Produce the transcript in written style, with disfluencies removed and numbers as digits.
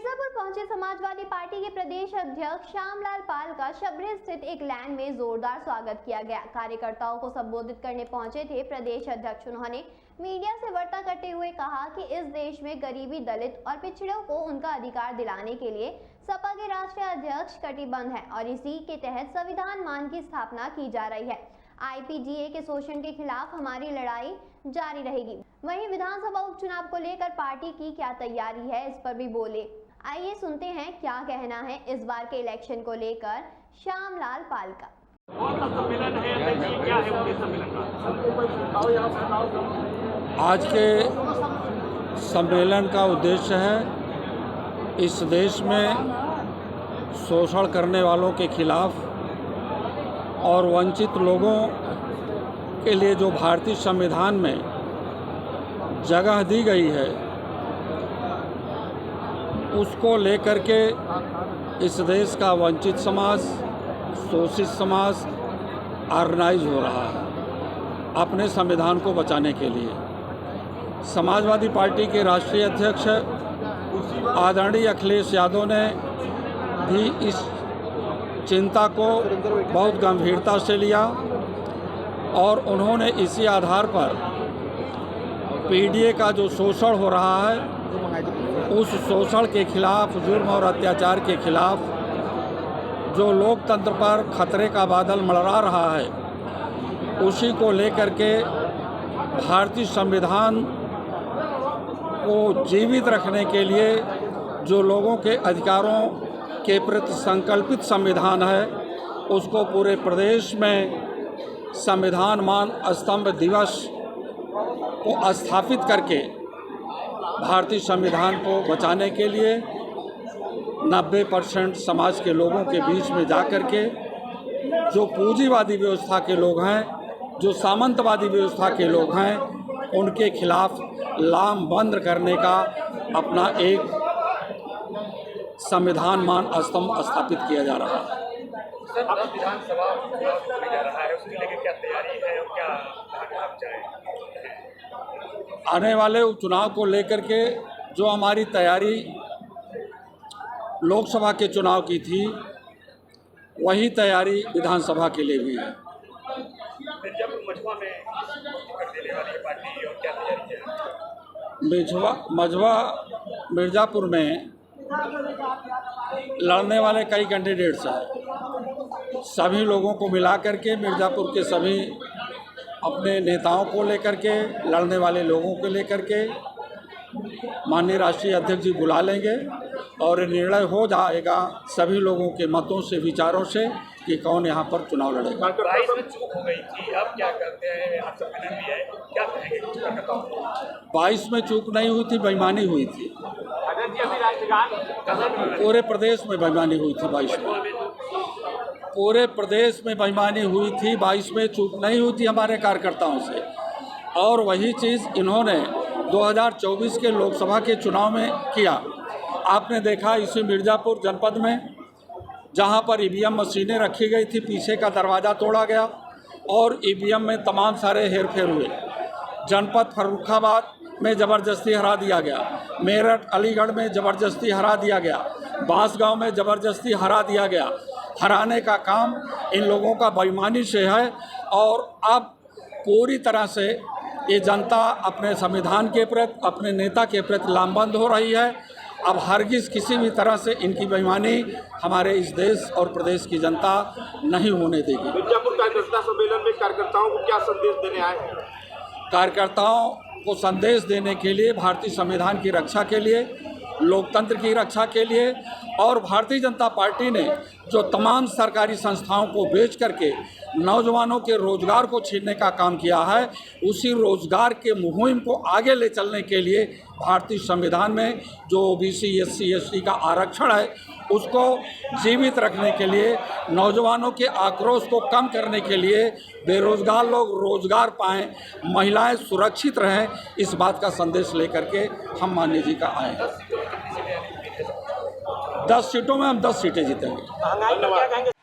मिर्जापुर पहुंचे समाजवादी पार्टी के प्रदेश अध्यक्ष श्यामलाल पाल का शबरी स्थित एक लैंड में जोरदार स्वागत किया गया। कार्यकर्ताओं को संबोधित करने पहुंचे थे प्रदेश अध्यक्ष। उन्होंने मीडिया से वार्ता करते हुए कहा कि इस देश में गरीबी, दलित और पिछड़ों को उनका अधिकार दिलाने के लिए सपा के राष्ट्रीय अध्यक्ष कटिबद्ध है और इसी के तहत संविधान मान की स्थापना की जा रही है। IPGA के शोषण के खिलाफ हमारी लड़ाई जारी रहेगी। वहीं विधानसभा उपचुनाव को लेकर पार्टी की क्या तैयारी है, इस पर भी बोले। आइए सुनते हैं क्या कहना है इस बार के इलेक्शन को लेकर श्यामलाल पाल का। आज के सम्मेलन का उद्देश्य है इस देश में शोषण करने वालों के खिलाफ और वंचित लोगों के लिए जो भारतीय संविधान में जगह दी गई है उसको लेकर के इस देश का वंचित समाज, शोषित समाज ऑर्गेनाइज हो रहा है अपने संविधान को बचाने के लिए। समाजवादी पार्टी के राष्ट्रीय अध्यक्ष आदरणीय अखिलेश यादव ने भी इस चिंता को बहुत गंभीरता से लिया और उन्होंने इसी आधार पर PDA का जो शोषण हो रहा है उस शोषण के खिलाफ, जुर्म और अत्याचार के खिलाफ जो लोकतंत्र पर खतरे का बादल मंडरा रहा है उसी को लेकर के भारतीय संविधान को जीवित रखने के लिए जो लोगों के अधिकारों के प्रति संकल्पित संविधान है उसको पूरे प्रदेश में संविधान मान स्तंभ दिवस को स्थापित करके भारतीय संविधान को बचाने के लिए 90% समाज के लोगों के बीच में जाकर के जो पूंजीवादी व्यवस्था के लोग हैं, जो सामंतवादी व्यवस्था के लोग हैं, उनके खिलाफ लामबंद करने का अपना एक संविधान मान स्तंभ स्थापित किया जा रहा है। अब विधानसभा होने जा रहा है, उसके लिए क्या तैयारी है और क्या आप चाहें? आने वाले उपचुनाव को लेकर के जो हमारी तैयारी लोकसभा के चुनाव की थी वही तैयारी विधानसभा के लिए भी है। मिर्जापुर में लड़ने वाले कई कैंडिडेट्स हैं। सभी लोगों को मिला करके मिर्जापुर के सभी अपने नेताओं को लेकर के, लड़ने वाले लोगों को लेकर के माननीय राष्ट्रीय अध्यक्ष जी बुला लेंगे और निर्णय हो जाएगा सभी लोगों के मतों से, विचारों से कि कौन यहाँ पर चुनाव लड़ेगा। 22 में चूक हो गई थी, अब क्या करते हैं? आप सम्मेलन भी है, क्या कहेंगे? 22 में चूक नहीं हुई थी, बेईमानी हुई थी। पूरे प्रदेश में बेईमानी हुई थी। 22 में पूरे प्रदेश में बेईमानी हुई थी। 22 में चूक नहीं हुई थी हमारे कार्यकर्ताओं से। और वही चीज़ इन्होंने 2024 के लोकसभा के चुनाव में किया। आपने देखा इसी मिर्ज़ापुर जनपद में जहां पर EVM मशीनें रखी गई थी, पीछे का दरवाज़ा तोड़ा गया और EVM में तमाम सारे हेरफेर हुए। जनपद फर्रुखाबाद में ज़बरदस्ती हरा दिया गया, मेरठ अलीगढ़ में ज़बरदस्ती हरा दिया गया, बांसगांव में ज़बरदस्ती हरा दिया गया। हराने का काम इन लोगों का बेईमानी से है और अब पूरी तरह से ये जनता अपने संविधान के प्रति, अपने नेता के प्रति लामबंद हो रही है। अब हरगिज़ किसी भी तरह से इनकी बेईमानी हमारे इस देश और प्रदेश की जनता नहीं होने देगी। मिर्जापुर कार्यकर्ता सम्मेलन में कार्यकर्ताओं को क्या संदेश देने आए हैं? कार्यकर्ताओं को संदेश देने के लिए, भारतीय संविधान की रक्षा के लिए, लोकतंत्र की रक्षा के लिए और भारतीय जनता पार्टी ने जो तमाम सरकारी संस्थाओं को बेच करके नौजवानों के रोजगार को छीनने का काम किया है, उसी रोजगार के मुहिम को आगे ले चलने के लिए भारतीय संविधान में जो OBC SC ST का आरक्षण है उसको जीवित रखने के लिए, नौजवानों के आक्रोश को कम करने के लिए, बेरोजगार लोग रोजगार पाएं, महिलाएं सुरक्षित रहें, इस बात का संदेश लेकर के हम माननीय जी का आए हैं। 10 सीटों में हम 10 सीटें जीतेंगे।